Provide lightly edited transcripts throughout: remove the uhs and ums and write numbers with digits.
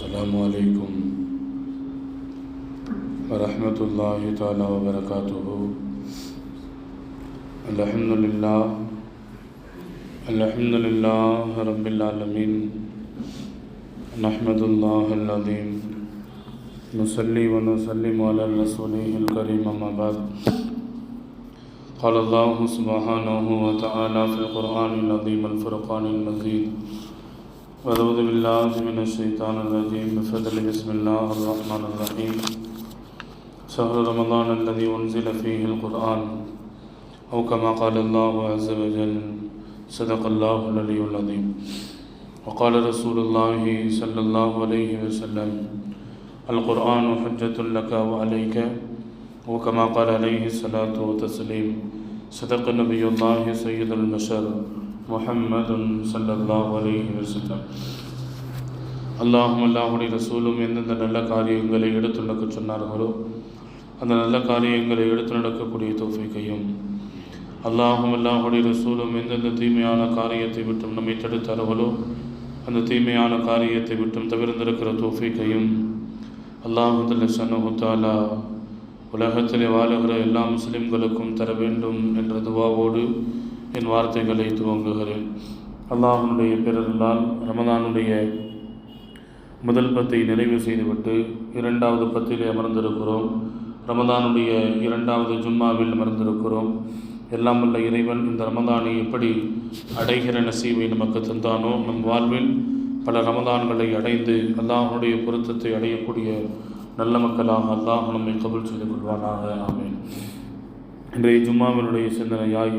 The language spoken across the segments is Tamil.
السلام عليكم ورحمة الله تعالى وبركاته. الحمد لله رب العالمين. نحمد الله العظيم نصلي ونسلم على رسوله الكريم أما بعد. قال الله سبحانه وتعالى في القرآن العظيم الفرقان المجيد: أعوذ بالله من الشيطان الرجيم بسم الله الرحمن الرحيم. شهر رمضان الذي أنزل فيه القرآن أو كما قال الله عز وجل صدق الله العلي العظيم. وقال رسول الله صلى الله عليه وسلم: القرآن حجة لك وعليك، وكما قال عليه الصلاة والتسليم. صدق نبي الله سيد البشر முஹம்மது ஸல்லல்லாஹு அலைஹி வஸல்லம். அல்லாஹுடைய ரசூலும் எந்தெந்த நல்ல காரியங்களை எடுத்து நடக்க சொன்னார்களோ அந்த நல்ல காரியங்களை எடுத்து நடக்கக்கூடிய தௌஃபீக்கையும், அல்லாஹுடைய ரசூலும் எந்தெந்த தீமையான காரியத்தை விட்டும் நம்மை தடுத்தார்களோ அந்த தீமையான காரியத்தை விட்டும் தவிர்ந்திருக்கிற தௌஃபீக்கையும் அல்லாஹு ஸல்லல்லாஹு தஆலா உலகத்திலே வாழுகிற எல்லா முஸ்லிம்களுக்கும் தர வேண்டும் என்ற துஆவோடு என் வார்த்தைகளை துவங்குகிறேன். அல்லாஹ்வுடைய பேரருளால் ரமதானுடைய முதல் பத்தை நிறைவு செய்துவிட்டு இரண்டாவது பத்திலே அமர்ந்திருக்கிறோம். ரமதானுடைய இரண்டாவது ஜும்மாவில் அமர்ந்திருக்கிறோம். எல்லாம் வல்ல இறைவன் இந்த ரமதானை எப்படி அடைகிற நசீவை நமக்கு தந்தானோ நம் வாழ்வில் பல ரமதான்களை அடைந்து அல்லாஹ்வுடைய பொருத்தத்தை அடையக்கூடிய நல்ல மக்களாக அல்லாஹ் நம்மை கபூல் செய்து கொள்வானாக. ஆமீன். இன்றைய ஜும்மாவினுடைய சிந்தனையாய்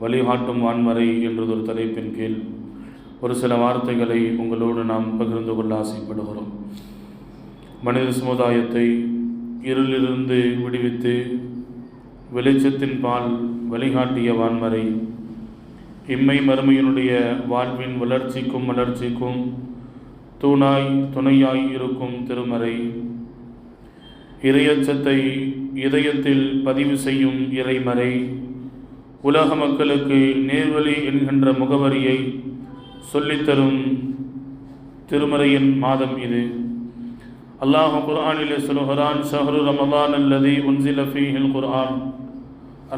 வழிகாட்டும் வான்மறை என்றதொரு தலைப்பின் கீழ் ஒரு சில வார்த்தைகளை உங்களோடு நாம் பகிர்ந்து கொள்ள ஆசைப்படுகிறோம். மனித சமுதாயத்தை இருளிலிருந்து விடுவித்து வெளிச்சத்தின் பால் வழிகாட்டிய வான்மறை, இம்மை மறுமையினுடைய வாழ்வின் வளர்ச்சிக்கும் தூணாய் துணையாய் இருக்கும் திருமறை, இறையச்சத்தை இதயத்தில் பதிவு செய்யும் இறைமறை, உலக மக்களுக்கு நேர்வழி என்கின்ற முகவரியை சொல்லித்தரும் திருமறையின் மாதம் இது. அல்லாஹ் குர்ஆனிலே சொல்கிறான்: ஷஹ்ரு ரமதான் அல்லதி உன்சில ஃபீஹில் குர்ஆன்.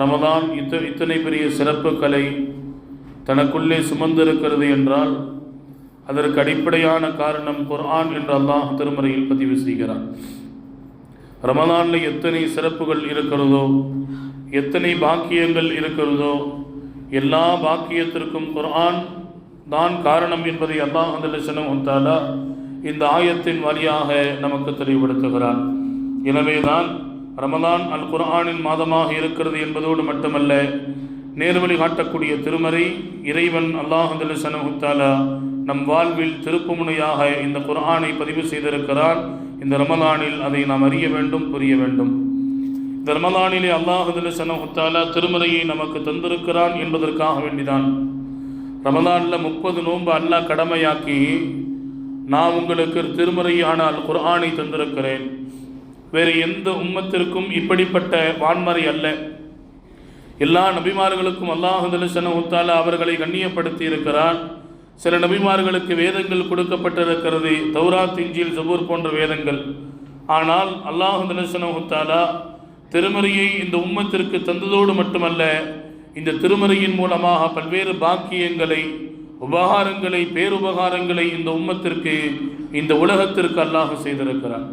ரமதான் இத்தனை பெரிய சிறப்புகளை தனக்குள்ளே சுமந்திருக்கிறது என்றால் அதற்கு அடிப்படையான காரணம் குர்ஆன் என்று அல்லாஹ் திருமறையில் பதிவு செய்கிறான். ரமதானில் எத்தனை சிறப்புகள் இருக்கிறதோ, எத்தனை பாக்கியங்கள் இருக்கிறதோ, எல்லா பாக்கியத்திற்கும் குர்ஆன் தான் காரணம் என்பதை அல்லாஹ் ஸல்லல்லாஹு தஆலா இந்த ஆயத்தின் வழியாக நமக்கு தெளிவுபடுத்துகிறான். எனவேதான் ரமதான் அல் குர்ஆனின் மாதமாக இருக்கிறது என்பதோடு மட்டுமல்ல, நேர்வழி காட்டக்கூடிய திருமறை இறைவன் அல்லாஹ் ஸல்லல்லாஹு தஆலா நம் வாழ்வில் திருப்புமுனையாக இந்த குர்ஆனை பதிவு செய்திருக்கிறான். இந்த ரமதானில் அதை நாம் அறிய வேண்டும், புரிய வேண்டும். இந்த ரமதானிலே அல்லாஹ் ஸல்லல்லாஹு தஆலா திருமறையை நமக்கு தந்திருக்கிறான் என்பதற்காக வேண்டிதான் ரமதானில் 30 நோன்பு அல்லாஹ் கடமையாக்கி நான் உங்களுக்கு திருமறையான அல் குர்ஆனை தந்திருக்கிறேன். வேறு எந்த உம்மத்திற்கும் இப்படிப்பட்ட வான்மறை அல்ல. எல்லா நபிமார்களுக்கும் அல்லாஹ் ஸல்லல்லாஹு தஆலா அவர்களை கண்ணியப்படுத்தி இருக்கிறான். சில நபிமார்களுக்கு வேதங்கள் கொடுக்கப்பட்டிருக்கிறது, தௌராத், இன்ஜீல், ஜபூர் போன்ற வேதங்கள். ஆனால் அல்லாஹ் ஸல்லல்லாஹு தஆலா திருமறையை இந்த உம்மத்திற்கு தந்ததோடு மட்டுமல்ல, இந்த திருமறையின் மூலமாக பல்வேறு பாக்கியங்களை, உபகாரங்களை, பேருபகாரங்களை இந்த உம்மத்திற்கு, இந்த உலகத்திற்கு அல்லாஹ் செய்திருக்கிறார்.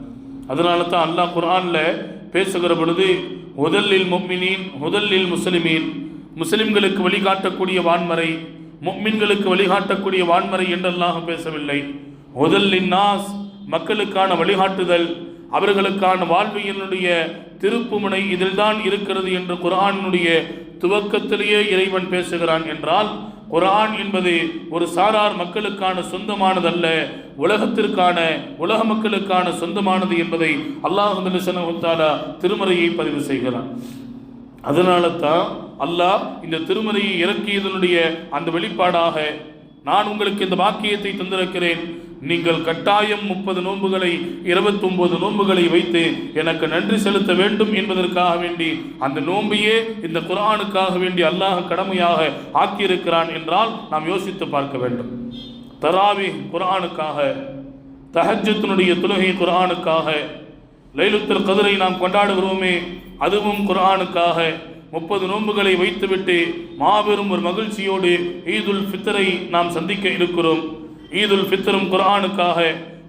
அதனால தான் அல்லாஹ் குர்ஆன்ல பேசுகிற பொழுது முதலில் முஃமினீன், முதலில் முஸ்லிமீன், முஸ்லிம்களுக்கு வழிகாட்டக்கூடிய வான்மறை, முஃமின்களுக்கு வழிகாட்டக்கூடிய வான்மறை என்று அல்லாஹ் பேசவில்லை. முதலின் நாஸ், மக்களுக்கான வழிகாட்டுதல், அவர்களுக்கான வாழ்வியனுடைய திருப்புமுனை இதில் தான் இருக்கிறது என்று குர்ஆனுடைய துவக்கத்திலேயே இறைவன் பேசுகிறான். என்றால் குர்ஆன் என்பது ஒரு சாரார் மக்களுக்கான சொந்தமானதல்ல, உலகத்திற்கான, உலக மக்களுக்கான சொந்தமானது என்பதை அல்லாஹ் ஸல்லல்லாஹு தஆலா திருமறையை பதிவு செய்கிறான். அதனால தான் அல்லாஹ் இந்த திருமறையை இறக்கியதனுடைய அந்த வெளிப்பாடாக நான் உங்களுக்கு இந்த பாக்கியத்தை தந்திருக்கிறேன், நீங்கள் கட்டாயம் 30 நோன்புகளை 29 நோன்புகளை வைத்து எனக்கு நன்றி செலுத்த வேண்டும் என்பதற்காக வேண்டி அந்த நோன்பையே இந்த குர்ஆனுக்காக வேண்டி அல்லாஹ் கடமையாக ஆக்கியிருக்கிறான் என்றால் நாம் யோசித்து பார்க்க வேண்டும். தராவி குர்ஆனுக்காக, தஹஜ்ஜுடைய தொழுகை குர்ஆனுக்காக, லைலத்துல் கத்ரை நாம் கொண்டாடுகிறோமே அதுவும் குர்ஆனுக்காக, 30 நோன்புகளை வைத்துவிட்டு மாபெரும் ஒரு மகிழ்ச்சியோடு ஈதுல் ஃபித்ரை நாம் சந்திக்க இருக்கிறோம். ஈதுல் ஃபித்ரும் குர்ஆனுக்காக,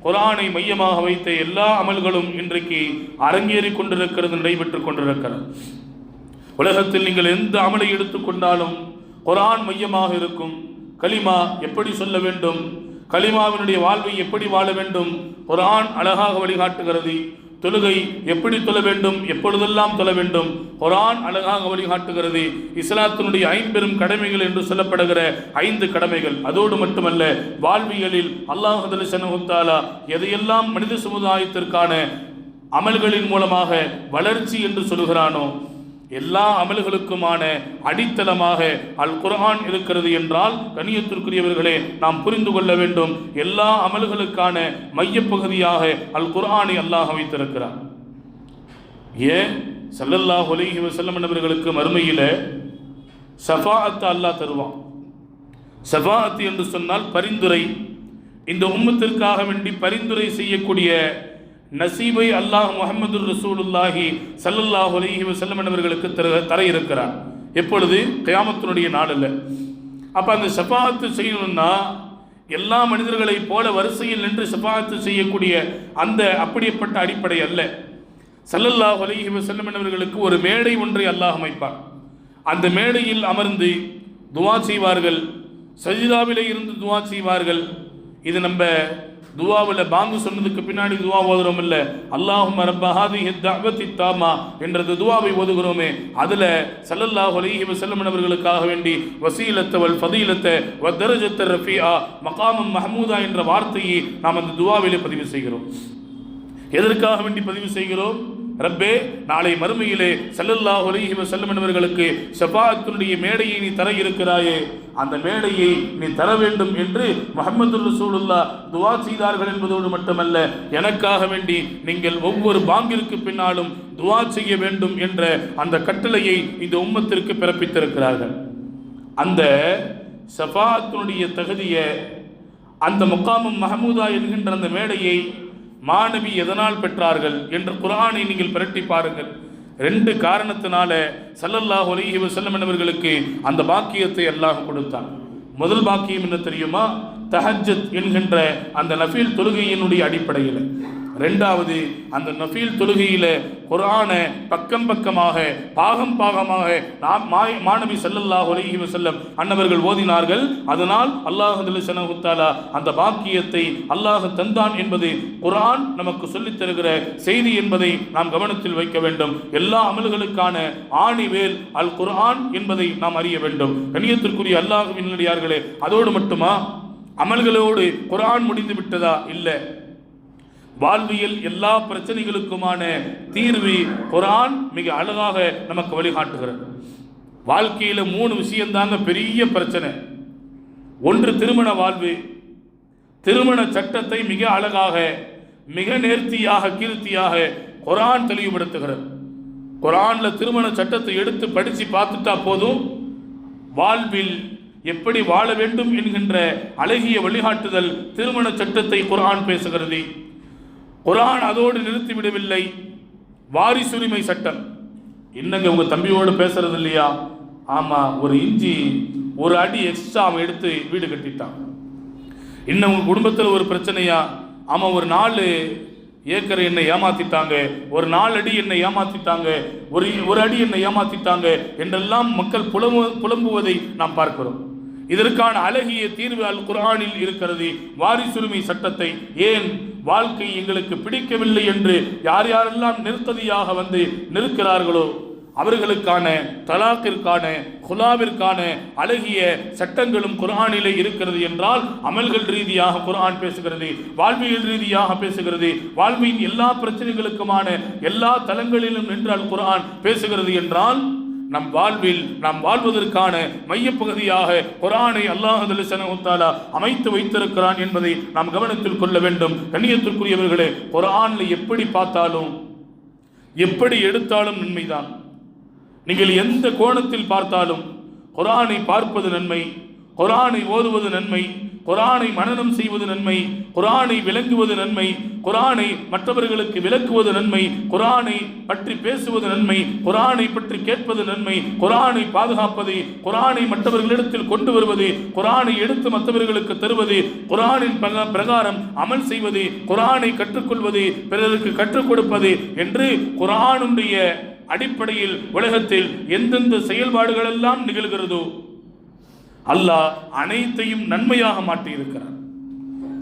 குர்ஆனை மையமாக வைத்த எல்லா அமல்களும் இன்றைக்கு அரங்கேறி கொண்டிருக்கிறது, நடைபெற்று கொண்டிருக்கிறது. உலகத்தில் நீங்கள் எந்த அமலை எடுத்துக்கொண்டாலும் குர்ஆன் மையமாக இருக்கும். கலிமா எப்படி சொல்ல வேண்டும், கலிமாவினுடைய வாழ்வை எப்படி வாழ வேண்டும், குர்ஆன் அழகாக வழிகாட்டுகிறது. தொழுகை எப்படி தொழ வேண்டும், எப்பொழுதெல்லாம் தொழ வேண்டும், குர்ஆன் அழகாக வழிகாட்டுகிறது. இஸ்லாத்தினுடைய 5 பெரும் கடமைகள் என்று சொல்லப்படுகிற 5 கடமைகள். அதோடு மட்டுமல்ல, வாழ்வியலில் அல்லாஹ் ஜல்லல்லாஹு தஆலா எதையெல்லாம் மனித சமுதாயத்திற்கான அமல்களின் மூலமாக வளர்ச்சி என்று சொல்கிறானோ எல்லா அமல்களுக்குமான அடித்தளமாக அல் குர்ஆன் இருக்கிறது என்றால், கண்ணியத்திற்குரியவர்களே, நாம் புரிந்து கொள்ள வேண்டும், எல்லா அமல்களுக்கான மையப்பகுதியாக அல் குர்ஆனை அல்லாஹ் வைத்திருக்கிறார். ஏன் ஸல்லல்லாஹு அலைஹி வஸல்லம் அவர்களுக்கு மறுமையில ஷஃபாஅத் அல்லாஹ் தருவான். ஷஃபாஅத் என்று சொன்னால் பரிந்துரை. இந்த உம்மத்திற்காக வேண்டி பரிந்துரை செய்யக்கூடிய நசீபை அல்லாஹ் முஹம்மது ரசூலுல்லாஹி ஸல்லல்லாஹு அலைஹி வஸல்லம் அவர்களுக்கு தர இருக்கிறார். எப்பொழுது? கியாமத்தினுடைய நாளில். அப்போ அந்த ஷஃபாஅத்து செய்யணும்னா எல்லா மனிதர்களைப் போல வரிசையில் நின்று ஷஃபாஅத்து செய்யக்கூடிய அந்த அப்படிப்பட்ட அடிப்படை அல்ல. ஸல்லல்லாஹு அலைஹி வஸல்லம் அவர்களுக்கு ஒரு மேடை ஒன்றை அல்லாஹ் அமைப்பார். அந்த மேடையில் அமர்ந்து துஆ செய்வார்கள், சஜிதாவிலே இருந்து துஆ செய்வார்கள். இது நம்ம துவாவில் பாங்கு சொன்னதுக்கு பின்னாடி துவா ஓதுறோம் இல்லை, அல்லாஹும்ம ரப்ப ஹாதிஹி தஅவத்தி தாமா என்ற துவாவை ஓதுகிறோமே, அதில் ஸல்லல்லாஹு அலைஹி வஸல்லம் அவர்களுக்காக வேண்டி வசீலத்த வல் ஃபதீலத்த வ தரஜத்த ரஃபீஆ மகாமம் மஹமூதா என்ற வார்த்தையை நாம் அந்த துவாவிலே பதிவு செய்கிறோம். எதற்காக வேண்டி பதிவு செய்கிறோம்? ரப்பே, நாளை மறுமையிலே ஸல்லல்லாஹு அலைஹி வஸல்லம் அவர்களுக்கு ஷஃபாஅத்துடைய மேடையை நீ தர இருக்கிறாயே, அந்த மேடையை நீ தர வேண்டும் என்று முஹம்மது ரசூலுல்லாஹ் துஆ செய்தார்கள் என்பதோடு மட்டுமல்ல, எனக்காக வேண்டி நீங்கள் ஒவ்வொரு பாங்கிற்கு பின்னாலும் துஆ செய்ய வேண்டும் என்ற அந்த கட்டளையை இந்த உம்மத்திற்கு பிறப்பித்திருக்கிறார்கள். அந்த ஷஃபாஅத்துடைய தகுதியை, அந்த முகாமம் மஹமூதா என்கின்ற அந்த மேடையை மாணவி எதனால் பெற்றார்கள் என்று குர்ஆனை நீங்கள் பிரட்டி பாருங்கள். 2 காரணத்தினால ஸல்லல்லாஹு அலைஹி வஸல்லம் அவர்களுக்கு அந்த பாக்கியத்தை அல்லாஹ் கொடுத்தான். முதல் பாக்கியம் என்ன தெரியுமா? தஹஜ்ஜத் என்கின்ற அந்த நஃபீல் தொழுகையினுடைய அடிப்படையில். 2வது, அந்த நஃபீல் தொழுகையில் குர்ஆனை பக்கம் பக்கமாக பாகம் பாகமாக மாணவி ஸல்லல்லாஹு அலைஹி வஸல்லம் அன்னவர்கள் ஓதினார்கள். அதனால் அல்லாஹ் ஜல்லல்லாஹு தஆலா அந்த பாக்கியத்தை அல்லாஹ் தந்தான் என்பது குர்ஆன் நமக்கு சொல்லித் தருகிற செய்தி என்பதை நாம் கவனத்தில் வைக்க வேண்டும். எல்லா அமல்களுக்கான ஆணிவேல் அல் குர்ஆன் என்பதை நாம் அறிய வேண்டும். கண்ணியத்திற்குரிய அல்லாஹ்வின் நல்லடியார்களே, அதோடு மட்டுமா அமல்களோடு குர்ஆன் முடிந்து விட்டதா? இல்லை. வாழ்வியல் எல்லா பிரச்சனைகளுக்குமான தீர்வு குர்ஆன் மிக அழகாக நமக்கு வழிகாட்டுகிறது. வாழ்க்கையில் 3 விஷயம்தாங்க பெரிய பிரச்சனை. ஒன்று திருமண வாழ்வு. திருமண சட்டத்தை மிக அழகாக, மிக நேர்த்தியாக, கீர்த்தியாக குர்ஆன் தெளிவுபடுத்துகிறது. குர்ஆன்ல திருமண சட்டத்தை எடுத்து படித்து பார்த்துட்டா போதும், வாழ்வில் எப்படி வாழ வேண்டும் என்கின்ற அழகிய வழிகாட்டுதல் திருமண சட்டத்தை குர்ஆன் பேசுகிறது. குர்ஆன் அதோடு நிறுத்திவிடவில்லை. வாரிசுரிமை சட்டம். இன்னங்க உங்க தம்பியோடு பேசுறது இல்லையா? ஆமா, ஒரு இஞ்சி 1 அடி எக்ஸ்ட்ரா அவன் எடுத்து வீடு கட்டிட்டான். இன்னும் உங்க குடும்பத்தில் ஒரு பிரச்சனையா? ஆமா, ஒரு 4 ஏக்கர் என்னை ஏமாத்திட்டாங்க, ஒரு 4 அடி என்னை ஏமாத்திட்டாங்க, ஒரு அடி என்னை ஏமாத்திட்டாங்க என்றெல்லாம் மக்கள் புலம்புவதை நாம் பார்க்கிறோம். இதற்கான அழகிய தீர்வு அல் குர்ஆனில் இருக்கிறது. வாரிசுரிமை சட்டத்தை, ஏன் வாழ்க்கை எங்களுக்கு பிடிக்கவில்லை என்று யார் யாரெல்லாம் நிறுத்ததியாக வந்து நிற்கிறார்களோ அவர்களுக்கான தலாக்கிற்கான குலாவிற்கான அழகிய சட்டங்களும் குர்ஆனிலே இருக்கிறது என்றால், அமல்கள் ரீதியாக குர்ஆன் பேசுகிறது, வாழ்வியல் ரீதியாக பேசுகிறது, வாழ்வின் எல்லா பிரச்சனைகளுக்குமான எல்லா தலங்களிலும் நின்று அல் குர்ஆன் பேசுகிறது என்றால், நம் வாழ்வில் நாம் வாழ்வதற்கான மையப்பகுதியாக குர்ஆனை அல்லாஹ் ஜல்லல்லாஹு தஆலா அமைத்து வைத்திருக்கிறான் என்பதை நாம் கவனத்தில் கொள்ள வேண்டும். கண்ணியத்திற்குரியவர்களே, குர்ஆன்ல எப்படி பார்த்தாலும் எப்படி எடுத்தாலும் நன்மைதான். நீங்கள் எந்த கோணத்தில் பார்த்தாலும் குர்ஆனை பார்ப்பது நன்மை, குர்ஆனை ஓதுவது நன்மை, குர்ஆனை மனனம் செய்வது நன்மை, குர்ஆனை விளங்குவது நன்மை, குர்ஆனை மற்றவர்களுக்கு விளக்குவது நன்மை, குர்ஆனை பற்றி பேசுவது நன்மை, குர்ஆனை பற்றி கேட்பது நன்மை, குர்ஆனை பாதுகாப்பது, குர்ஆனை மற்றவர்களிடத்தில் கொண்டு வருவது, குர்ஆனை எடுத்து மற்றவர்களுக்கு தருவது, குர்ஆனின் பிரகாரம் அமல் செய்வது, குர்ஆனை கற்றுக்கொள்வது, பிறருக்கு கற்றுக் கொடுப்பது என்று குர்ஆனுடைய அடிப்படையில் உலகத்தில் எந்தெந்த செயல்பாடுகள் எல்லாம் நிகழ்கிறதோ அல்லாஹ் அனைத்தையும் நன்மையாக மாற்றி இருக்கிறார்.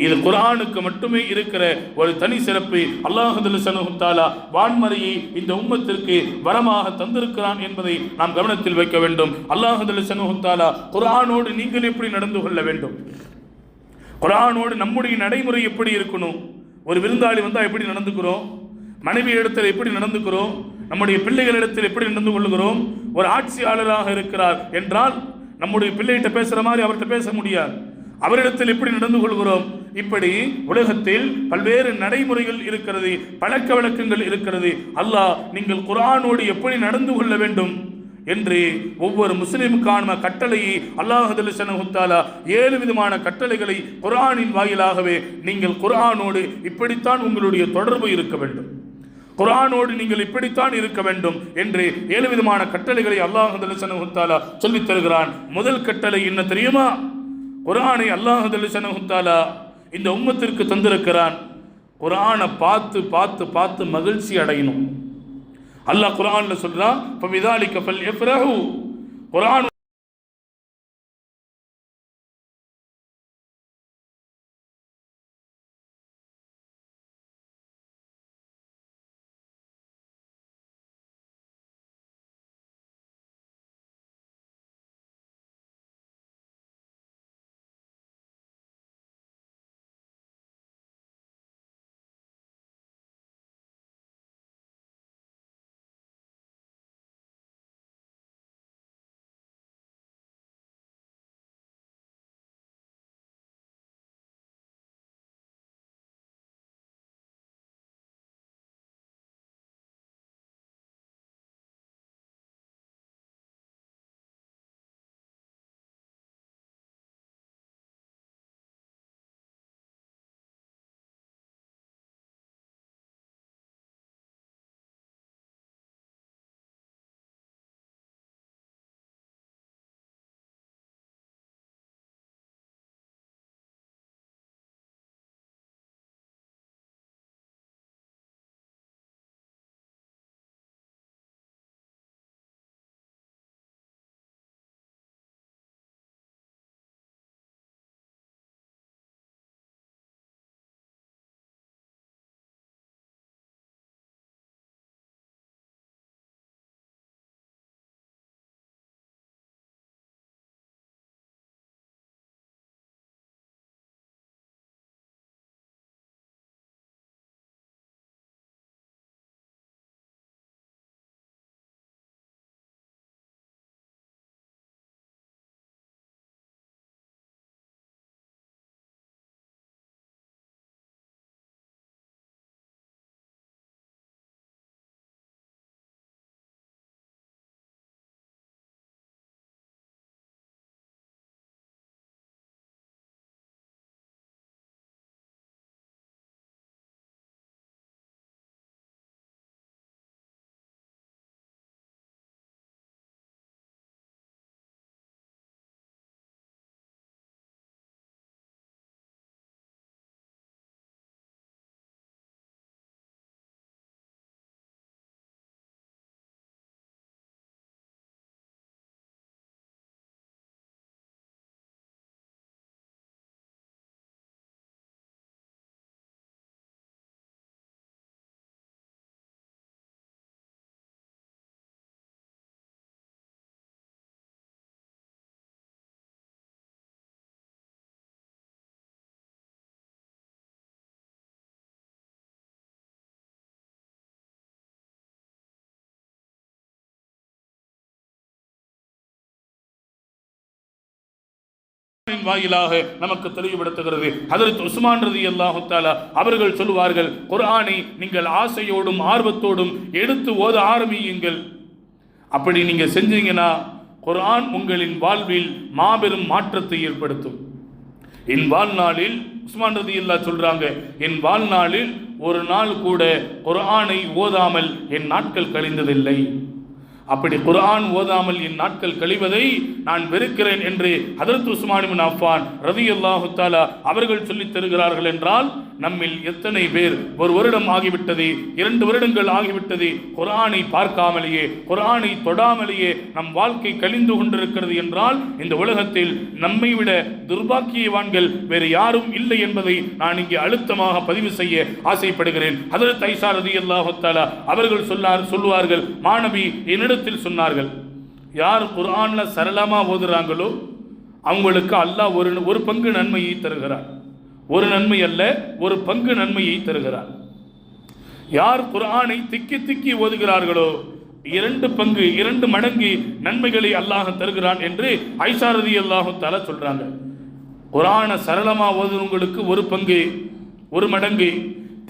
இது குர்ஆனுக்கு மட்டுமே இருக்கிற ஒரு தனி சிறப்பு. அல்லாஹ் ஜல்லல்லாஹு தஆலா வான்மறையை இந்த உம்மத்திற்கு வரமாக தந்திருக்கிறான் என்பதை நாம் கவனத்தில் வைக்க வேண்டும். அல்லாஹ் ஜல்லல்லாஹு தஆலா குர்ஆனோடு நீங்கள் எப்படி நடந்து கொள்ள வேண்டும், குர்ஆனோடு நம்முடைய நடைமுறை எப்படி இருக்கணும், ஒரு விருந்தாளி வந்தால் எப்படி நடந்துக்கிறோம், மனைவி இடத்தில் எப்படி நடந்துக்கிறோம், நம்முடைய பிள்ளைகளிடத்தில் எப்படி நடந்து கொள்ளுகிறோம், ஒரு ஆட்சியாளராக இருக்கிறார் என்றால் நம்முடைய பிள்ளைகிட்ட பேசுகிற மாதிரி அவர்கிட்ட பேச முடியாது, அவரிடத்தில் எப்படி நடந்து கொள்கிறோம். இப்படி உலகத்தில் பல்வேறு நடைமுறைகள் இருக்கிறது, பழக்க வழக்கங்கள் இருக்கிறது. அல்லாஹ் நீங்கள் குர்ஆனோடு எப்படி நடந்து கொள்ள வேண்டும் என்று ஒவ்வொரு முஸ்லிமுக்கான கட்டளையை அல்லாஹ் ஜல்லல்லாஹு தஆலா 7 விதமான கட்டளைகளை குர்ஆனின் வாயிலாகவே நீங்கள் குர்ஆனோடு இப்படித்தான் உங்களுடைய தொடர்பு இருக்க வேண்டும், குர்ஆனோடு நீங்கள் இப்படித்தான் இருக்க வேண்டும் என்று 7 விதமான கட்டளைகளை அல்லாஹ் ஜல்லல்லாஹு தஆலா சொல்லித் தருகிறான். முதல் கட்டளை என்ன தெரியுமா? குர்ஆனை அல்லாஹ் ஜல்லல்லாஹு தஆலா இந்த உம்மத்திற்கு தந்திருக்கிறான். குர்ஆனை பார்த்து பார்த்து பார்த்து மகிழ்ச்சி அடையணும். அல்லாஹ் குர்ஆன்ல சொல்றான், ஃபபிதாலிக ஃபல்யஃப்ரஹு. குர்ஆன் வாயிலாக நமக்கு தெளிவுபடுத்துகிறது. ஹஜ்ரத் உஸ்மான் ரலியல்லாஹு தஆலா அவர்கள் சொல்வார்கள், குர்ஆனை நீங்கள் ஆசையோடும் ஆர்வத்தோடும் எடுத்து ஓத ஆரம்பியுங்கள். அப்படி நீங்க செஞ்சீங்கன்னா குர்ஆன் உங்களின் வாழ்வில் மாபெரும் மாற்றத்தை ஏற்படுத்தும். என் வாழ்நாளில் உஸ்மான் ரலியல்லாஹு சொல்றாங்க, என் வாழ்நாளில் ஒரு நாள் கூட குர்ஆனை ஓதாமல் என் நாட்கள் கழிந்ததில்லை. அப்படி குர்ஆன் ஓதாமல் என் நாட்கள் கழிவதை நான் வெறுக்கிறேன் என்று ஹஜ்ரத் உஸ்மான் இப்னு அஃபான் ரலியல்லாஹு தஆலா அவர்கள் சொல்லித் தருகிறார்கள் என்றால், நம்மில் எத்தனை பேர் ஒரு வருடம் ஆகிவிட்டது, 2 வருடங்கள் ஆகிவிட்டது, குர்ஆனை பார்க்காமலேயே குர்ஆனை தொடாமலேயே நம் வாழ்க்கை கழிந்து கொண்டிருக்கிறது என்றால், இந்த உலகத்தில் நம்மை விட துர்பாக்கியவான்கள் வேறு யாரும் இல்லை என்பதை நான் இங்கே அழுத்தமாக பதிவு செய்ய ஆசைப்படுகிறேன். ஹஜ்ரத் ஐஷா ரலியல்லாஹு தஆலா அவர்கள் சொல்லுவார்கள், மாணவி என்னிடத்தில் சொன்னார்கள், யார் குர்ஆன்ல சரளமா ஓதுறாங்களோ அவங்களுக்கு அல்லாஹ் ஒரு பங்கு நன்மையை தருகிறார். ஒரு நன்மை அல்ல, ஒரு பங்கு நன்மையை தருகிறார். யார் குர்ஆனை திக்கி திக்கி ஓதுகிறார்களோ 2 பங்கு 2 மடங்கு நன்மைகளை அல்லாஹ் தருகிறான் என்று ஐஷா ரலியல்லாஹு தஆலா சொல்றாங்க. குர்ஆனை சரளமா ஓதுறவங்களுக்கு 1 பங்கு 1 மடங்கு,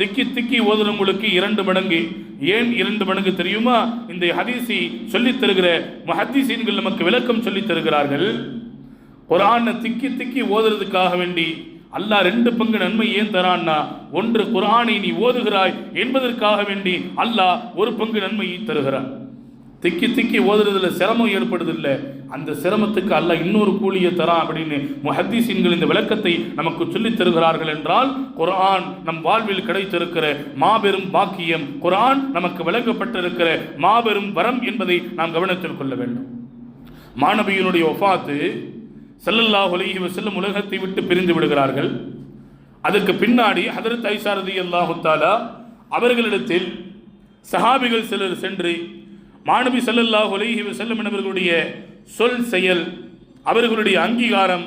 திக்கி திக்கி ஓதுறவங்களுக்கு 2 மடங்கு. ஏன் 2 மடங்கு தெரியுமா? இந்த ஹதீஸை சொல்லித் தருகிற முஹத்திஸீன்கள் நமக்கு விளக்கம் சொல்லித் தருகிறார்கள். குர்ஆனை திக்கி திக்கி ஓதுறதுக்காக வேண்டி அல்லாஹ் 2 பங்கு நன்மை ஏன் தரான்னா, ஒன்று குர்ஆனை நீ ஓதுகிறாய் என்பதற்காக வேண்டி அல்லாஹ் 1 பங்கு நன்மையை தருகிறான். திக்கி திக்கி ஓதுறதுல சிரமம் ஏற்படுதில்லை, அந்த சிரமத்துக்கு அல்லாஹ் இன்னொரு கூலியை தரான் அப்படின்னு முஹத்திஸீன்கள் இந்த விளக்கத்தை நமக்கு சொல்லித் தருகிறார்கள். என்றால் குர்ஆன் நம் வாழ்வில் கிடைத்திருக்கிற மாபெரும் பாக்கியம், குர்ஆன் நமக்கு வழங்கப்பட்டிருக்கிற மாபெரும் வரம் என்பதை நாம் கவனத்தில் கொள்ள வேண்டும். மாணவியினுடைய வஃபாத்து ஸல்லல்லாஹு அலைஹி வஸல்லம் உலகத்தை விட்டு பிரிந்து விடுகிறார்கள். அதற்கு பின்னாடி ஹஜ்ரத் ஐஷா ரலியல்லாஹு தஆலா அவர்களிடத்தில் சஹாபிகள் சிலர் சென்று மாணவி ஸல்லல்லாஹு அலைஹி வஸல்லம் என்பவர்களுடைய சொல் செயல், அவர்களுடைய அங்கீகாரம்,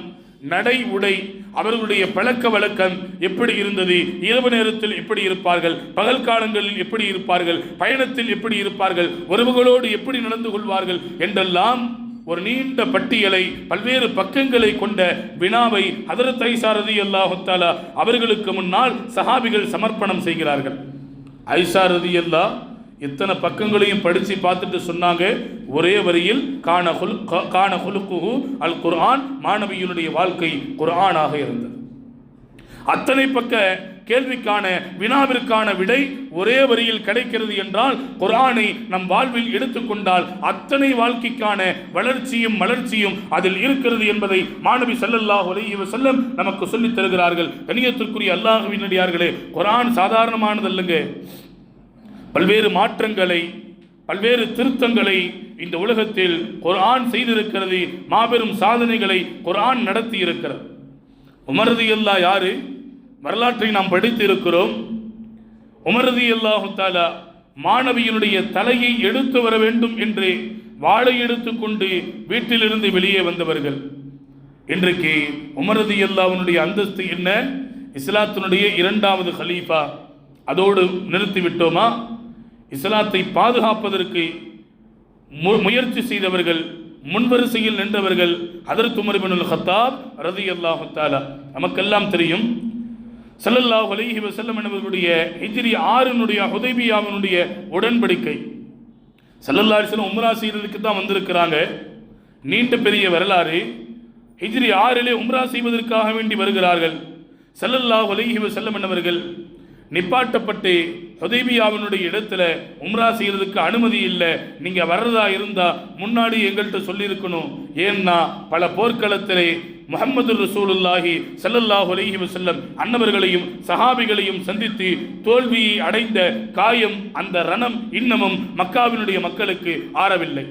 நடை உடை, அவர்களுடைய பழக்க வழக்கம் எப்படி இருந்தது, இரவு நேரத்தில் எப்படி இருப்பார்கள், பகல் காலங்களில் எப்படி இருப்பார்கள், பயணத்தில் எப்படி இருப்பார்கள், உறவுகளோடு எப்படி நடந்து கொள்வார்கள் என்றெல்லாம் ஒரு நீண்ட பட்டியலை, பல்வேறு பக்கங்களை கொண்ட வினாவை ஹஜ்ரத் ஐஷா ரலியல்லாஹு தஆலா அவர்களுக்கு முன்னால் சஹாபிகள் சமர்ப்பணம் செய்கிறார்கள். ஐஷா ரலியல்லாஹு இத்தனை பக்கங்களையும் படித்து பார்த்துட்டு சொன்னாங்க, ஒரே வரியில் கான ஹுலுக்குஹு அல் குர்ஆன், மாணவியினுடைய வாழ்க்கை குர்ஆனாக இருந்தது. அத்தனை பக்க கேள்விக்கான வினாவிற்கான விடை ஒரே வரியில் கிடைக்கிறது என்றால், குர்ஆனை நம் வாழ்வில் எடுத்துக்கொண்டால் அத்தனை வாழ்க்கைக்கான வளர்ச்சியும் மலர்ச்சியும் அதில் இருக்கிறது என்பதை மாணவி ஸல்லல்லாஹு அலைஹி வஸல்லம் நமக்கு சொல்லித் தருகிறார்கள். கண்ணியத்திற்குரிய அல்லாஹ்வின் அடியார்களே, குர்ஆன் சாதாரணமானதல்லுங்க. பல்வேறு மாற்றங்களை, பல்வேறு திருத்தங்களை இந்த உலகத்தில் குர்ஆன் செய்திருக்கிறது. மாபெரும் சாதனைகளை குர்ஆன் நடத்தி இருக்கிறது. உமர் ரலியல்லாஹு யாரு? வரலாற்றை நாம் படித்து இருக்கிறோம். உமர் ரலியல்லாஹு தஆலா மாணவியினுடைய தலையை எடுத்து வர வேண்டும் என்று வாளை எடுத்துக்கொண்டு வீட்டிலிருந்து வெளியே வந்தவர்கள். இன்றைக்கு உமர் ரலியல்லாஹுவினுடைய அந்தஸ்து என்ன? இஸ்லாத்தினுடைய 2வது கலீஃபா. அதோடு நிறுத்திவிட்டோமா? இஸ்லாத்தை பாதுகாப்பதற்கு முயற்சி செய்தவர்கள், முன்வரிசையில் நின்றவர்கள் ஹஜ்ரத் உமர் இப்னுல் கத்தாப் ரலியல்லாஹு தஆலா. நமக்கெல்லாம் தெரியும், ஸல்லல்லாஹு அலைஹி வஸல்லம் என்பவர்களுடைய ஹிஜ்ரி 6 ஹுதைபியாவினுடைய உடன்படிக்கை. ஸல்லல்லாஹு அலைஹி வஸல்லம் உம்ரா செய்வதற்கு தான் வந்திருக்கிறாங்க. நீண்ட பெரிய வரலாறு. ஹிஜ்ரி 6 உம்ரா செய்வதற்காக வேண்டி வருகிறார்கள். ஸல்லல்லாஹு அலைஹி வஸல்லம் என்பவர்கள் நிப்பாட்டப்பட்டு ஹுதைபியாவினுடைய இடத்துல உம்ரா செய்யறதுக்கு அனுமதி இல்லை, நீங்க வர்றதா இருந்தா முன்னாடி எங்கள்கிட்ட சொல்லியிருக்கணும். ஏன்னா பல போர்க்களத்திலே முஹம்மது ரசூலுல்லாஹி ஸல்லல்லாஹு அலைஹி வஸல்லம் அன்னவர்களையும் சஹாபிகளையும் சந்தித்து தோல்வியை அடைந்த காயம், அந்த ரணம் இன்னமும் மக்காவினுடைய மக்களுக்கு ஆறவில்லை.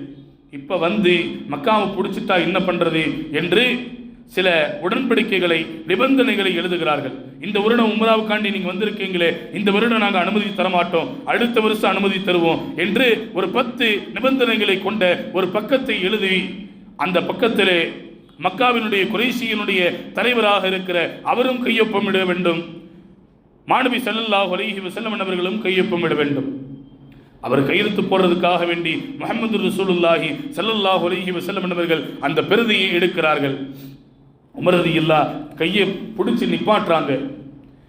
இப்ப வந்து மக்காவை பிடிச்சிட்டா என்ன பண்றது என்று சில உடன்படிக்கைகளை, நிபந்தனைகளை எழுதுகிறார்கள். இந்த வருடம் உம்ராவுக்காண்டி நீங்க வந்திருக்கீங்களே, இந்த வருடம் நாங்கள் அனுமதி தரமாட்டோம், அடுத்த வருஷம் அனுமதி தருவோம் என்று ஒரு 10 நிபந்தனைகளை கொண்ட ஒரு பக்கத்தை எழுதி, அந்த பக்கத்திலே மக்காவினுடைய குறைஷியினுடைய தலைவராக இருக்கிற அவரும் கையொப்பமிட வேண்டும், மாணவி ஸல்லல்லாஹு அலைஹி வஸல்லம் அவர்களும் கையொப்பமிட வேண்டும். அவர் கையெழுத்து போடுறதுக்காக வேண்டி முஹம்மது ரசூலுல்லாஹி ஸல்லல்லாஹு அலைஹி வஸல்லம் அவர்கள் அந்த பிரதியை எடுக்கிறார்கள். உமர் ரலியல்லாஹு கையை பிடிச்சி நிப்பாட்டுறாங்க.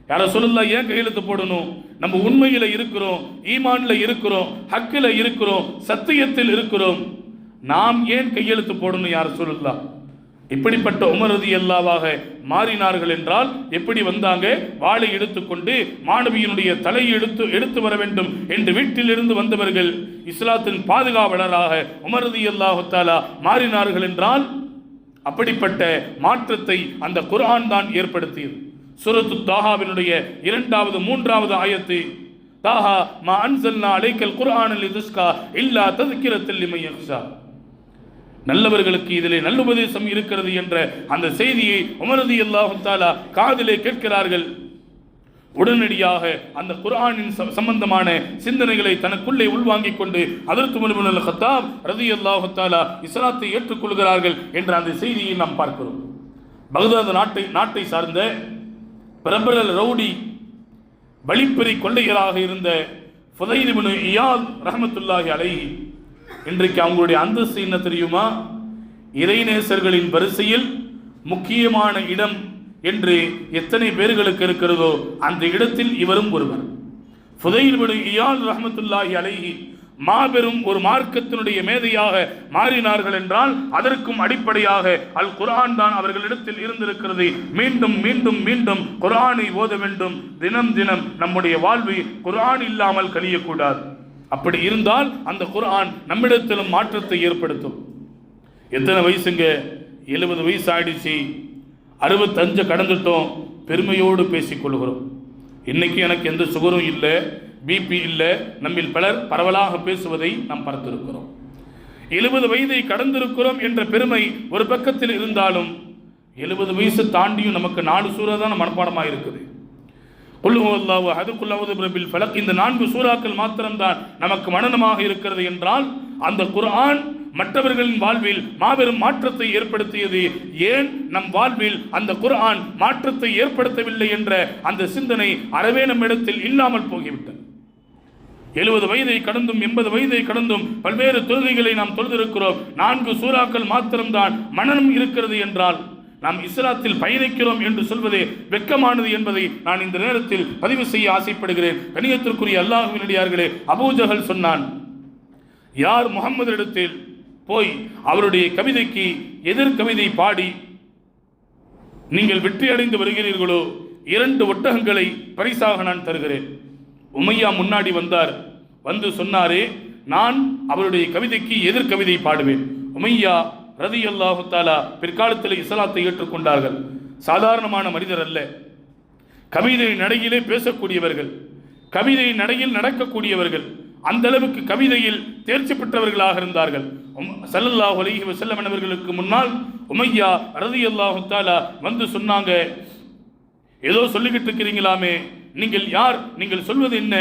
யார சொல்லலாம், ஏன் கையெழுத்து போடணும்? நம்ம உண்மையில இருக்கிறோம், ஈமான்ல இருக்கிறோம், ஹக்கில இருக்கிறோம், சத்தியத்தில் இருக்கிறோம், நாம் ஏன் கையெழுத்து போடணும்? யார சொல்லலாம், இப்படிப்பட்ட உமர் ரலியல்லாஹு மாறினார்கள் என்றால் எப்படி வந்தாங்க? வாளை எடுத்துக்கொண்டு மாணவியினுடைய தலையை எடுத்து வர வேண்டும் என்று வீட்டிலிருந்து வந்தவர்கள் இஸ்லாத்தின் பாதுகாவலராக உமர் ரலியல்லாஹு தஆலா மாறினார்கள் என்றால் அப்படிப்பட்ட மாற்றத்தை அந்த குர்ஆன் தான் ஏற்படுத்தியது. சூரத்து தாஹாவினுடைய 2வது 3வது ஆயத்து, தாஹா மா அன்ஸல்னா அலைக்கல் குர்ஆன லிதுஸ்கா இல்லா தذ்கிரத்தல் லிமன் யக்ஷா, நல்லவர்களுக்கு இதிலே நல்லுபதேசம் இருக்கிறது என்ற அந்த செய்தியை உமர் ரலியல்லாஹு தஆலா காதிலே கேட்கிறார்கள். உடனடியாக அந்த குர்ஆனின் சம்பந்தமான சிந்தனைகளை தனக்குள்ளே உள்வாங்கிக் கொண்டு ஹஜ்ரத் உமர் இப்னு அல்-கத்தாப் ரலியல்லாஹு தஆலா இஸ்லாத்தை ஏற்றுக்கொள்கிறார்கள் என்ற அந்த செய்தியை நாம் பார்க்கிறோம். பக்தாத் நாட்டை சார்ந்த பிரபல ரவுடி வழிப்பறி கொள்ளையராக இருந்த ஃபுதைல் இப்னு இயாத் ரஹ்மத்துல்லாஹி அலைஹி, இன்றைக்கு அவங்களுடைய அந்தஸ்து என்ன தெரியுமா? இறைநேசர்களின் வரிசையில் முக்கியமான இடம் என்று எத்தனை பேர்களுக்கு இருக்கிறதோ அந்த இடத்தில் இவரும் ஒருவர். ஃபுதைல் இப்னு இயாத் ரஹ்மத்துல்லாஹி அலைஹி மாபெரும் ஒரு மார்க்கத்தினுடைய மேதையாக மாறினார்கள் என்றால் அதற்கும் அடிப்படையாக அல் குர்ஆன் தான் அவர்களிடத்தில் இருந்திருக்கிறது. மீண்டும் மீண்டும் மீண்டும் குர்ஆனை ஓத வேண்டும். தினம் தினம் நம்முடைய வாழ்வை குர்ஆன் இல்லாமல் கழியக்கூடாது. அப்படி இருந்தால் அந்த குர்ஆன் நம்மிடத்திலும் மாற்றத்தை ஏற்படுத்தும். எத்தனை வயசுங்க? 70 வயசு ஆயிடுச்சு, 65 கடந்துட்டோம், பெருமையோடு பேசிக்கொள்கிறோம். இன்னைக்கு எனக்கு எந்த சுகரும் இல்லை, பிபி இல்லை, நம்மில் பலர் பரவலாக பேசுவதை நாம் பார்த்திருக்கிறோம். 70 வயதை கடந்திருக்கிறோம் என்ற பெருமை ஒரு பக்கத்தில் இருந்தாலும் 70 வயசு தாண்டியும் நமக்கு 4 சூறா தான் மனப்பாடமாக இருக்குது. குல் ஹுவல்லாஹு அஹத், குல் அஊது பிறப்பில் ஃபலக், இந்த 4 சூறாக்கள் மாத்திரம்தான் நமக்கு மனனமாக இருக்கிறது என்றால் அந்த குர்ஆன் மற்றவர்களின் வாழ்வில் மாபெரும் மாற்றத்தை ஏற்படுத்தியது. ஏன் நம் வாழ்வில் அந்த குர்ஆன் மாற்றத்தை ஏற்படுத்தவில்லை என்ற அந்த சிந்தனை அறவே நம்மிடத்தில் இல்லாமல் போகிவிட்டது. 70 வயதை கடந்தும் 80 வயதை கடந்தும் பல்வேறு தொழுகைகளை நாம் தொழுதிருக்கிறோம். 4 சூறாக்கள் மாத்திரம்தான் மனனம் இருக்கிறது என்றால் நாம் இஸ்லாத்தில் பயணிக்கிறோம் என்று சொல்வதே வெட்கமானது என்பதை நான் இந்த நேரத்தில் பதிவு செய்ய ஆசைப்படுகிறேன். கணியத்திற்குரிய அல்லாஹ்வின் அடியார்களே, அபூஜஹல் சொன்னான், யார் முஹம்மதிடத்தில் போய் அவருடைய கவிதைக்கு எதிர் கவிதை பாடி நீங்கள் வெற்றி அடைந்து வருகிறீர்களோ 2 ஒட்டகங்களை பரிசாக நான் தருகிறேன். உமையா முன்னாடி வந்தார், வந்து சொன்னாரே, நான் அவருடைய கவிதைக்கு எதிர் கவிதை பாடுவேன். உமையா ரலியல்லாஹு தஆலா பிற்காலத்தில் இஸ்லாத்தை ஏற்றுக்கொண்டார்கள். சாதாரணமான மனிதர் அல்ல, கவிதை நடையிலே பேசக்கூடியவர்கள், கவிதை நடையில் நடக்கக்கூடியவர்கள், அந்த அளவுக்கு கவிதையில் தேர்ச்சி பெற்றவர்களாக இருந்தார்கள். ஸல்லல்லாஹு அலைஹி வஸல்லம் அவர்களுக்கு முன்னால் உமையா ரலியல்லாஹு தஆலா வந்து சொன்னாங்க, ஏதோ சொல்லிக்கிட்டு இருக்கிறீங்களாமே, நீங்கள் யார்? நீங்கள் சொல்வது என்ன?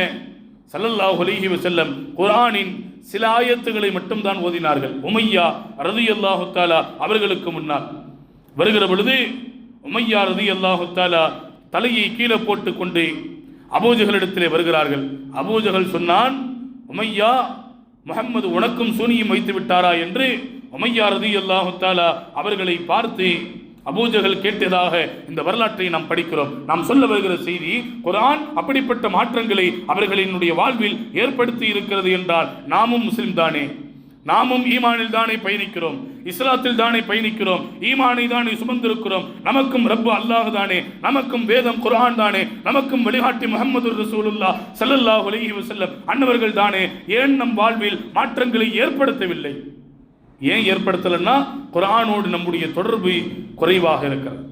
ஸல்லல்லாஹு அலைஹி வஸல்லம் குர்ஆனின் சில ஆயத்துகளை மட்டும்தான் ஓதினார்கள். உமையா ரலியல்லாஹு தஆலா அவர்களுக்கு முன்னால் வருகிற பொழுது உமையா ரலியல்லாஹு தஆலா தலையை கீழே போட்டு கொண்டு அபூஜஹலிடத்திலே வருகிறார்கள். அபூஜஹல் சொன்னான், உமையா, முஹம்மது உனக்கும் சூனியம் வைத்து விட்டாரா என்று உமையா ரலியல்லாஹு தஆலா அவர்களை பார்த்து அபூஜஹல் கேட்டதாக இந்த வரலாற்றை நாம் படிக்கிறோம். நாம் சொல்ல வருகிற செய்தி, குர்ஆன் அப்படிப்பட்ட மாற்றங்களை அவர்களினுடைய வாழ்வில் ஏற்படுத்தி இருக்கிறது என்றால் நாமும் முஸ்லிம் தானே, நாமும் ஈமானில் தானே பயணிக்கிறோம், இஸ்லாத்தில் தானே பயணிக்கிறோம், ஈமானை தானே சுமந்திருக்கிறோம். நமக்கும் ரப்பு அல்லாஹ் தானே, நமக்கும் வேதம் குர்ஆன் தானே, நமக்கும் வழிகாட்டி முஹம்மது ரசூலுல்லாஹ் ஸல்லல்லாஹு அலைஹி வஸல்லம் அன்னவர்கள் தானே. ஏன் நம் வாழ்வில் மாற்றங்களை ஏற்படுத்தவில்லை? ஏன் ஏற்படுத்தலைன்னா குர்ஆனோடு நம்முடைய தொடர்பு குறைவாக இருக்கிறது,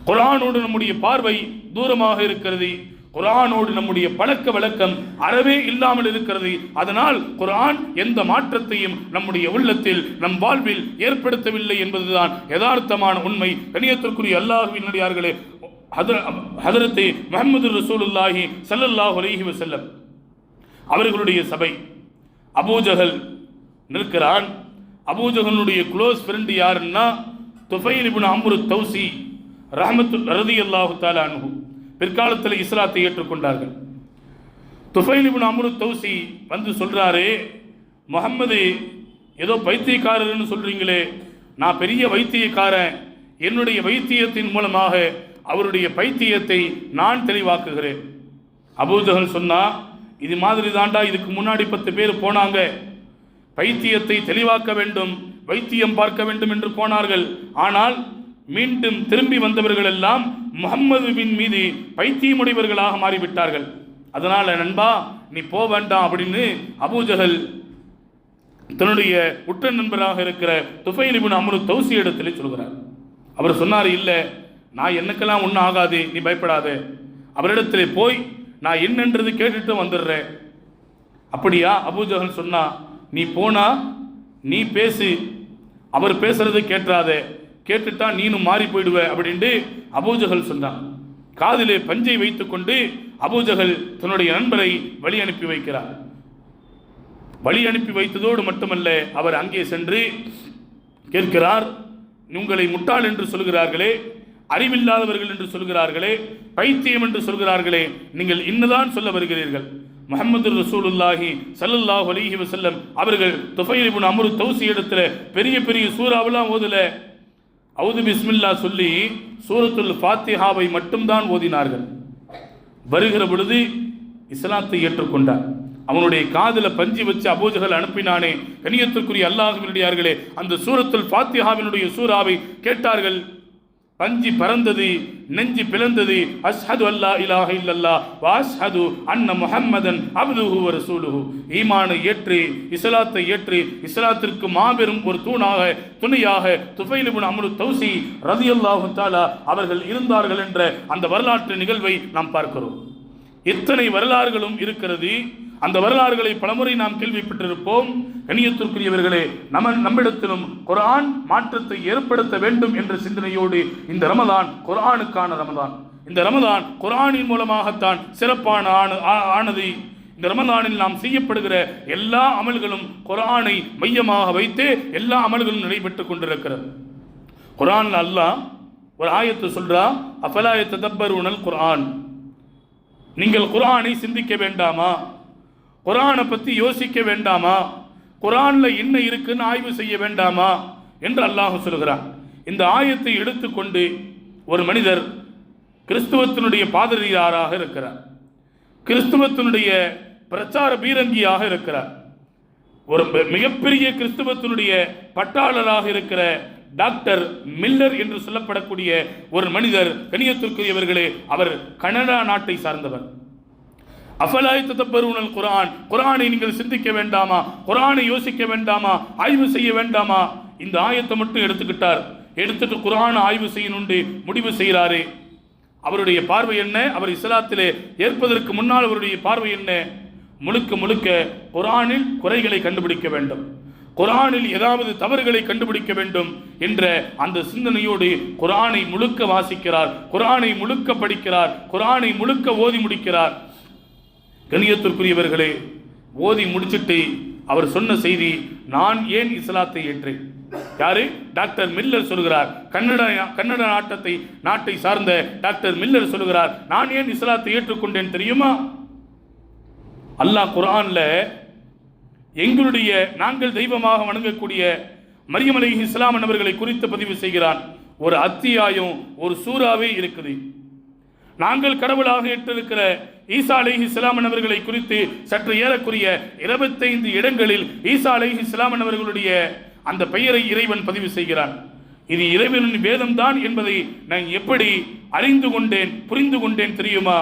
குர்ஆனோடு நம்முடைய பார்வை தூரமாக இருக்கிறது, குர்ஆனோடு நம்முடைய பழக்க வழக்கம் அறவே இல்லாமல் இருக்கிறது. அதனால் குர்ஆன் எந்த மாற்றத்தையும் நம்முடைய உள்ளத்தில் நம் வாழ்வில் ஏற்படுத்தவில்லை என்பதுதான் யதார்த்தமான உண்மை. கணியத்திற்குரிய அல்லாஹ்வின் அடியார்களே, ஹஜ்ரத் முஹம்மது ரசூலுல்லாஹி ஸல்லல்லாஹு அலைஹி வஸல்லம் அவர்களுடைய சபை, அபூஜஹல் நிற்கிறான். அபூஜஹலுடைய க்ளோஸ் ஃப்ரெண்ட் யாருன்னா துஃபைல் இப்னு அம்ரு தௌசி ரலியல்லாஹு தஆலா அன்ஹு. பிற்காலத்தில் இஸ்லாத்தை ஏற்றுக்கொண்டார்கள். துஃபைல் இப்னு அம்ரு தௌசி வந்து சொல்றாரு, முஹம்மது ஏதோ பைத்தியக்காரர்னு சொல்றீங்களே, நான் பெரிய வைத்தியக்காரன், என்னுடைய வைத்தியத்தின் மூலமாக அவருடைய பைத்தியத்தை நான் தெளிவாக்குகிறேன். அபூஜஹல் சொன்னா, இது மாதிரி தாண்டா இதுக்கு முன்னாடி 10 பேர் போனாங்க, பைத்தியத்தை தெளிவாக்க வேண்டும், வைத்தியம் பார்க்க வேண்டும் என்று போனார்கள். ஆனால் மீண்டும் திரும்பி வந்தவர்கள் எல்லாம் முஹம்மதுவின் மீது பைத்தியமுடையவர்களாக மாறிவிட்டார்கள். அதனால நண்பா நீ போ வேண்டாம் அப்படின்னு அபூஜஹல் தன்னுடைய உற்ற நண்பராக இருக்கிற துஃபைல் இப்னு அம்ரு தௌசி இடத்திலே சொல்கிறார். அவர் சொன்னார், இல்லை நான் என்னக்கெல்லாம் ஒன்றும் ஆகாது, நீ பயப்படாத, அவரிடத்திலே போய் நான் என்னன்றது கேட்டுட்டு வந்துடுறேன். அப்படியா? அபூஜஹல் சொன்னா, நீ போனா நீ பேசு, அவர் பேசுறதை கேட்டுறாத, கேட்டுட்டா நீனும் மாறி போயிடுவ அப்படின்ட்டு அபூஜஹல் சொன்னான். காதிலே பஞ்சை வைத்துக் கொண்டு அபூஜஹல் தன்னுடைய நண்பரை வழி அனுப்பி வைக்கிறார். வழி அனுப்பி வைத்ததோடு மட்டுமல்ல, அவர் அங்கே சென்று கேட்கிறார், உங்களை முட்டாள் என்று சொல்கிறார்களே, அறிவில்லாதவர்கள் என்று சொல்கிறார்களே, பைத்தியம் என்று சொல்கிறார்களே, நீங்கள் இன்னதான் சொல்ல வருகிறீர்கள்? முஹம்மது ரசூலுல்லாஹி ஸல்லல்லாஹு அலைஹி வஸல்லம் அவர்கள் துஃபைல் இப்னு அம்ரு தௌசி இடத்துல பெரிய பெரிய சூறாவெல்லாம் ஓதல, அவுது பிஸ்மில்லா சொல்லி சூரத்துல் ஃபாத்திஹாவை மட்டும்தான் ஓதினார்கள். வருகிற பொழுது இஸ்லாத்தை ஏற்றுக்கொண்டார். அவனுடைய காதில் பஞ்சி வச்சு அபூஜஹல் அனுப்பினானே, கண்ணியத்திற்குரிய அல்லாஹ்வினுடையார்களே, அந்த சூரத்துல் ஃபாத்திஹாவினுடைய சூறாவை கேட்டார்கள். பஞ்சி பறந்தது, நெஞ்சு பிளந்தது. அஷ்ஹது அல்லா இலாஹ இல்லல்லாஹ் வ அஷ்ஹது அன்ன முஹம்மதன் அப்துஹு வ ரசூலுஹு. ஈமானை ஏற்று, இஸ்லாத்தை ஏற்று, இஸ்லாத்திற்கு மாபெரும் ஒரு துணையாக துஃபைல் இப்னு அம்ரு தௌசி ரலியல்லாஹு தஆலா அவர்கள் இருந்தார்கள் என்ற அந்த வரலாற்று நிகழ்வை நாம் பார்க்கிறோம். இத்தனை வரலாறுகளும் இருக்கிறது. அந்த வரலாறுகளை பலமுறை நாம் கேள்விப்பட்டிருப்போம். கண்ணியத்திற்குரியவர்களே, நம்மிடத்திலும் குர்ஆன் மாற்றத்தை ஏற்படுத்த வேண்டும் என்ற சிந்தனையோடு இந்த ரமதான் குர்ஆனுக்கான ரமதான். இந்த ரமதான் குர்ஆனின் மூலமாகத்தான் சிறப்பான ஆனது. இந்த ரமதானில் நாம் செய்யப்படுகிற எல்லா அமல்களும் குர்ஆனை மையமாக வைத்து எல்லா அமல்களும் நடைபெற்றுக் கொண்டிருக்கிறது. குர்ஆன்ல அல்லாஹ் ஒரு ஆயத்து சொல்றா, அஃபலா யததப்பருனல் குர்ஆன், நீங்கள் குர்ஆனை சிந்திக்க வேண்டாமா, குர்ஆனை பற்றி யோசிக்க வேண்டாமா, குர்ஆன்ல என்ன இருக்குன்னு ஆய்வு செய்ய வேண்டாமா என்று அல்லாஹ் சொல்கிறான். இந்த ஆயத்தை எடுத்துக்கொண்டு ஒரு மனிதர் கிறிஸ்துவத்தினுடைய பாதிரியாராக இருக்கிறார், கிறிஸ்துவத்தினுடைய பிரச்சார பீரங்கியாக இருக்கிறார், ஒரு மிகப்பெரிய கிறிஸ்துவத்தினுடைய பட்டாளராக இருக்கிற டாக்டர் மில்லர் என்று சொல்லப்படக்கூடிய ஒரு மனிதர், கண்ணியத்திற்குரியவர்களே, அவர் கனடா நாட்டை சார்ந்தவர். அஃபலா யததப்பருனல் குர்ஆன், குர்ஆனை நீங்கள் சிந்திக்க வேண்டாமா, குர்ஆனை யோசிக்க வேண்டாமா, ஆய்வு செய்ய வேண்டாமா? இந்த ஆயத்தை மட்டும் எடுத்துக்கிட்டார். எடுத்துட்டு குர்ஆனை ஆய்வு செய்யணும்னு முடிவு செய்கிறாரு. அவருடைய பார்வை என்ன? அவர் இஸ்லாத்திலே ஏற்பதற்கு முன்னால் அவருடைய பார்வை என்ன? முழுக்க முழுக்க குர்ஆனில் குறைகளை கண்டுபிடிக்க வேண்டும், குர்ஆனில் ஏதாவது தவறுகளை கண்டுபிடிக்க வேண்டும் என்ற அந்த சிந்தனையோடு குர்ஆனை முழுக்க வாசிக்கிறார், குர்ஆனை முழுக்க படிக்கிறார், குர்ஆனை முழுக்க ஓதி முடிக்கிறார். கண்ணியத்திற்குரியவர்களே, ஓதி முடிச்சுட்டு அவர் சொன்ன செய்தி, நான் ஏன் இஸ்லாத்தை ஏற்றேன்? யாரு? டாக்டர் மில்லர் சொல்கிறார். கன்னட நாட்டை சார்ந்த டாக்டர் மில்லர் சொல்கிறார், நான் ஏன் இஸ்லாத்தை ஏற்றுக்கொண்டேன் தெரியுமா? அல்லாஹ் குர்ஆன்ல எங்களுடைய நாங்கள் தெய்வமாக வணங்கக்கூடிய மரியம் அலைஹிஸ்ஸலாம் அவர்களை குறித்து பதிவு செய்கிறான். ஒரு அத்தியாயம், ஒரு சூறாவே இருக்குது. நாங்கள் கடவுளாக ஏற்றிருக்கிற ஈசா அலைஹிஸ்ஸலாம் அவர்களை குறித்து சற்று ஏறக்குரிய 25 இடங்களில் ஈசா அலைஹிஸ்ஸலாம் அவர்களுடைய அந்த பெயரை இறைவன் பதிவு செய்கிறான். இது இறைவனின் வேதம் தான் என்பதை நான் எப்படி அறிந்து கொண்டேன், புரிந்து கொண்டேன் தெரியுமா?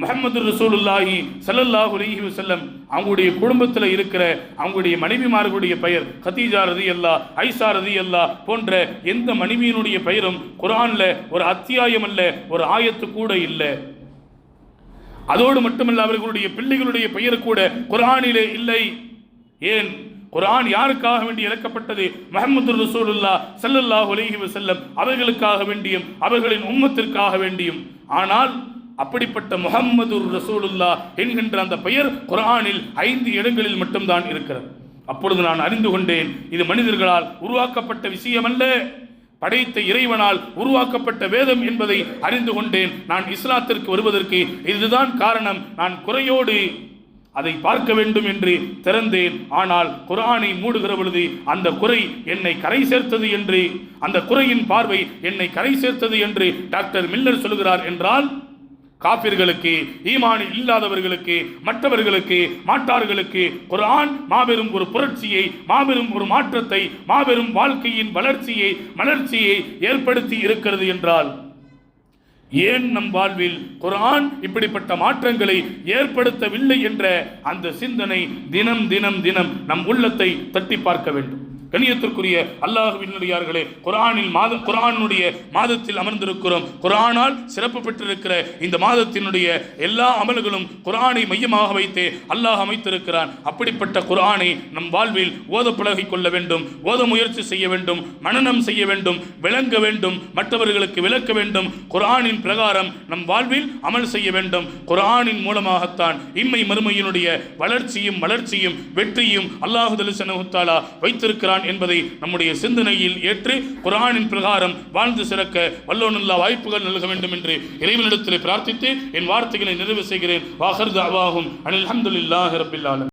முஹம்மது ரசூலுல்லாஹி ஸல்லல்லாஹு அலைஹி வஸல்லம் அவங்களுடைய குடும்பத்தில் இருக்கிற அவங்களுடைய மனைவிமார்களுடைய பெயர் கதீஜா ரலியல்லாஹ், ஐஷா ரலியல்லாஹ் போன்ற எந்த மனைவியினுடைய பெயரும் குர்ஆன்ல ஒரு அத்தியாயம் அல்ல, ஒரு ஆயத்து கூட இல்லை. அதோடு மட்டுமல்ல, அவர்களுடைய பிள்ளைகளுடைய பெயர் கூட குர்ஆனிலே இல்லை. ஏன்? குர்ஆன் யாருக்காக வேண்டி இறக்கப்பட்டது? முஹம்மது ரசூலுல்லாஹ் ஸல்லல்லாஹு அலைஹி வஸல்லம் அவர்களுக்காக வேண்டியும் அவர்களின் உம்மத்திற்காக வேண்டியும். ஆனால் அப்படிப்பட்ட முஹம்மது ரசூலுல்லாஹ் என்கின்ற அந்த பெயர் குர்ஆனில் 5 இடங்களில் மட்டும்தான் இருக்கிறது. அப்பொழுது நான் அறிந்து கொண்டேன், இது மனிதர்களால் உருவாக்கப்பட்ட விஷயம் அல்ல, படைத்த இறைவனால் உருவாக்கப்பட்ட வேதம் என்பதை அறிந்து கொண்டேன். நான் இஸ்லாத்திற்கு வருவதற்கு இதுதான் காரணம். நான் குறையோடு அதை பார்க்க வேண்டும் என்று திறந்தேன். ஆனால் குர்ஆனை மூடுகிற பொழுது அந்த குறை என்னை கரை சேர்த்தது என்று, அந்த குறையின் பார்வை என்னை கரை சேர்த்தது என்று டாக்டர் மில்லர் சொல்கிறார். என்றால் காபிர்களுக்கு, ஈமான் இல்லாதவர்களுக்கு, மற்றவர்களுக்கு, மாட்டார்களுக்கு குர்ஆன் மாபெரும் ஒரு புரட்சியை, மாபெரும் ஒரு மாற்றத்தை, மாபெரும் வாழ்க்கையின் மலர்ச்சியை ஏற்படுத்தி இருக்கிறது என்றால் ஏன் நம் வாழ்வில் குர்ஆன் இப்படிப்பட்ட மாற்றங்களை ஏற்படுத்தவில்லை என்ற அந்த சிந்தனை தினம் தினம் தினம் நம் உள்ளத்தை தட்டி பார்க்க வேண்டும். கண்ணியத்திற்குரிய அல்லாஹ்வின் நல்லடியார்களே, குர்ஆனுடைய மாதத்தில் அமர்ந்திருக்கிறோம். குர்ஆனால் சிறப்பு பெற்றிருக்கிற இந்த மாதத்தினுடைய எல்லா அமல்களும் குர்ஆனை மையமாக வைத்தே அல்லாஹ் அமைத்திருக்கிறான். அப்படிப்பட்ட குர்ஆனை நம் வாழ்வில் ஓத பழகிக் கொள்ள வேண்டும், ஓத முயற்சி செய்ய வேண்டும், மனனம் செய்ய வேண்டும், விளங்க வேண்டும், மற்றவர்களுக்கு விளக்க வேண்டும். குர்ஆனின் பிரகாரம் நம் வாழ்வில் அமல் செய்ய வேண்டும். குர்ஆனின் மூலமாகத்தான் இம்மை மறுமையினுடைய வளர்ச்சியும் வெற்றியும் அல்லாஹ் ஜல்லல்லாஹு தஆலா வைத்திருக்கிறான் என்பதை நம்முடைய சிந்தனையில் ஏற்று குர்ஆனின் பிரகாரம் வாழ்ந்து சிறக்க வல்லோனுல்லா வாய்ப்புகள் நல்க வேண்டும் என்று இறைவனிடத்தில் பிரார்த்தித்து என் வார்த்தைகளை நிறைவு செய்கிறேன். வாஹிர் தஅவாஹும் அனில் ஹம்துலில்லாஹி ரப்பில் ஆலமீன்.